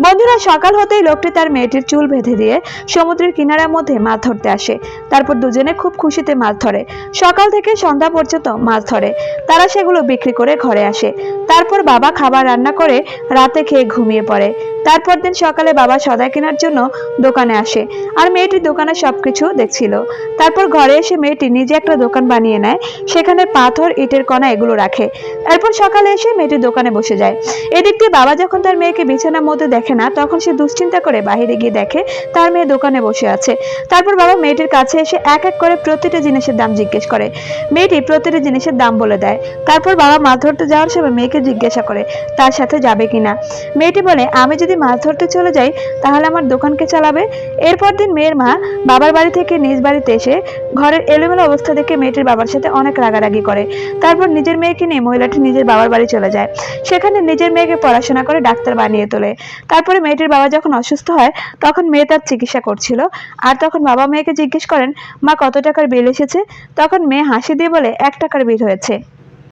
বন্ধুরা, সকাল হতেই লোকটি তার মেয়েটির চুল বেঁধে দিয়ে সমুদ্রের কিনারার মধ্যে মাছ ধরতে আসে। তারপর দুজনে খুব খুশিতে মাছ ধরে। সকাল থেকে সন্ধ্যা পর্যন্ত মাছ ধরে। তারা সেগুলো বিক্রি করে ঘরে আসে। তারপর বাবা খাবার রান্না করে রাতে খেয়ে ঘুমিয়ে পড়ে। তারপর দিন সকালে বাবা সদাই কেনার জন্য দোকানে আসে, আর মেয়েটি দোকানে সবকিছু দেখছিল। তারপর ঘরে এসে মেয়েটি নিজে একটা দোকান বানিয়ে নেয়, সেখানে পাথর, ইটের কণা এগুলো রাখে। এরপর সকালে এসে মেয়েটি দোকানে বসে যায়। এদিক দিয়ে বাবা যখন তার মেয়েকে বিছানার মধ্যে দেখে না, তখন সে দুশ্চিন্তা করে বাইরে গিয়ে দেখে তার মেয়ে দোকানে বসে আছে। তারপর বাবা মেয়েটির কাছে এসে এক এক করে প্রতিটা জিনিসের দাম জিজ্ঞেস করে। মেয়েটি প্রতিটা জিনিসের দাম বলে দেয়। তারপর বাবা মাছ ধরতে যাওয়ার সময় মেয়েকে জিজ্ঞাসা করে তার সাথে যাবে কিনা। মেয়েটি বলে, আমি যদি মাছ ধরতে চলে যাই তাহলে আমার দোকানকে চালাবে। এরপর দিন মেয়ের মা বাবার বাড়ি থেকে নিজ বাড়িতে এসে ঘরের এলোমেলো অবস্থা দেখে মেয়েটির বাবার সাথে অনেক রাগারাগি করে। তারপর নিজের মেয়েকে নিয়ে মহিলাটি নিজের বাবার বাড়ি চলে যায়। সেখানে নিজের মেয়েকে পড়াশোনা করে ডাক্তার বানিয়ে তোলে। তারপরে মেয়েটির বাবা যখন অসুস্থ হয়, তখন মেয়ে তার চিকিৎসা করছিল। আর তখন বাবা মেয়েকে জিজ্ঞেস করেন, মা কত টাকার বিল এসেছে? তখন মেয়ে হাসি দিয়ে বলে, 1 টাকার বিল হয়েছে।